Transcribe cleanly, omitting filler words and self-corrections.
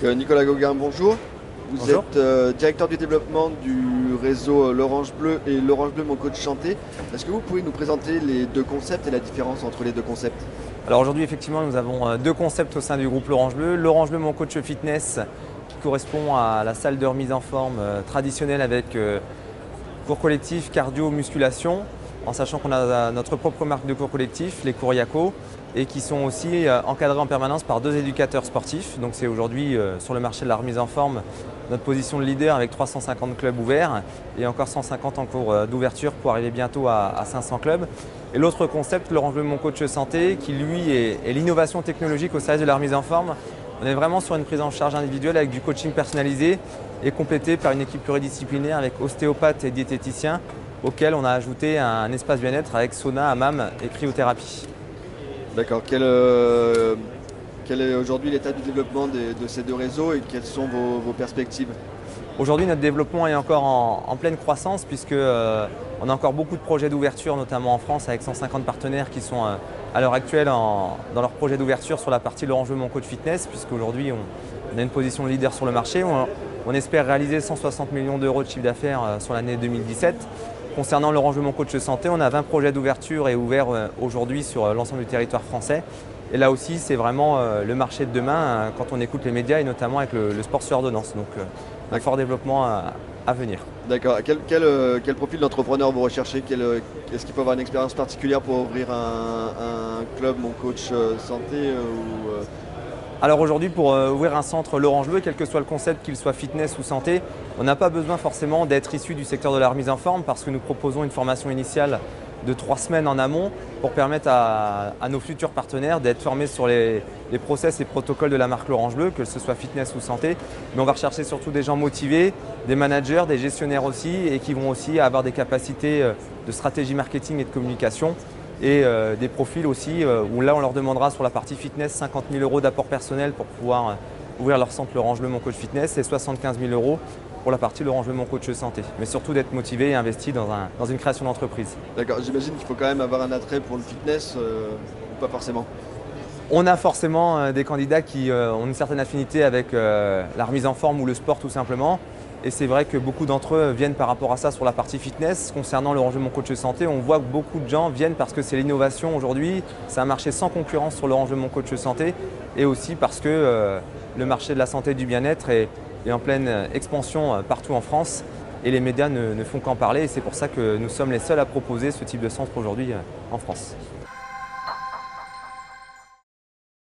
Nicolas Gauguin, bonjour. Vous Bonjour. êtes directeur du développement du réseau l'Orange Bleu et l'Orange Bleu Mon Coach Santé. Est-ce que vous pouvez nous présenter les deux concepts et la différence entre les deux concepts? Alors aujourd'hui, effectivement, nous avons deux concepts au sein du groupe L'Orange Bleu. L'Orange Bleu Mon Coach Fitness, qui correspond à la salle de remise en forme traditionnelle avec cours collectif, cardio, musculation, en sachant qu'on a notre propre marque de cours collectif, les cours Yaco, et qui sont aussi encadrés en permanence par deux éducateurs sportifs. Donc c'est aujourd'hui sur le marché de la remise en forme notre position de leader avec 350 clubs ouverts et encore 150 en cours d'ouverture pour arriver bientôt à 500 clubs. Et l'autre concept, l'Orange Bleu Mon Coach Santé, qui lui est l'innovation technologique au service de la remise en forme. On est vraiment sur une prise en charge individuelle avec du coaching personnalisé et complété par une équipe pluridisciplinaire avec ostéopathe et diététicien auquel on a ajouté un espace bien-être avec sauna, hammam et cryothérapie. D'accord. Quel est aujourd'hui l'état du développement de ces deux réseaux et quelles sont vos perspectives? Aujourd'hui, notre développement est encore en pleine croissance puisque on a encore beaucoup de projets d'ouverture, notamment en France, avec 150 partenaires qui sont à l'heure actuelle dans leur projet d'ouverture sur la partie L'Orange Bleu Mon Coach Fitness, puisqu'aujourd'hui on a une position de leader sur le marché. On espère réaliser 160 millions d'euros de chiffre d'affaires sur l'année 2017. Concernant l'Orange Bleu Mon Coach Santé, on a 20 projets d'ouverture et ouverts aujourd'hui sur l'ensemble du territoire français. Et là aussi, c'est vraiment le marché de demain quand on écoute les médias et notamment avec le sport sur ordonnance. Donc un fort développement à venir. D'accord. Quel profil d'entrepreneur vous recherchez? Est-ce qu'il faut avoir une expérience particulière pour ouvrir un club Mon Coach Santé Alors aujourd'hui, pour ouvrir un centre L'Orange Bleu, quel que soit le concept, qu'il soit fitness ou santé, on n'a pas besoin forcément d'être issu du secteur de la remise en forme parce que nous proposons une formation initiale de 3 semaines en amont pour permettre à nos futurs partenaires d'être formés sur les process et protocoles de la marque L'Orange Bleu, que ce soit fitness ou santé. Mais on va rechercher surtout des gens motivés, des managers, des gestionnaires aussi et qui vont aussi avoir des capacités de stratégie marketing et de communication. Et des profils aussi où là on leur demandera sur la partie fitness 50 000 euros d'apport personnel pour pouvoir ouvrir leur centre L'Orange Bleu Mon Coach Fitness et 75 000 euros pour la partie L'Orange Bleu Mon Coach Santé. Mais surtout d'être motivé et investi dans une création d'entreprise. D'accord. J'imagine qu'il faut quand même avoir un attrait pour le fitness ou pas forcément. On a forcément des candidats qui ont une certaine affinité avec la remise en forme ou le sport tout simplement. Et c'est vrai que beaucoup d'entre eux viennent par rapport à ça sur la partie fitness. Concernant l'Orange Bleu Mon Coach Santé, on voit que beaucoup de gens viennent parce que c'est l'innovation aujourd'hui. C'est un marché sans concurrence sur l'Orange Bleu Mon Coach Santé et aussi parce que le marché de la santé et du bien-être est en pleine expansion partout en France et les médias ne font qu'en parler. Et c'est pour ça que nous sommes les seuls à proposer ce type de centre aujourd'hui en France.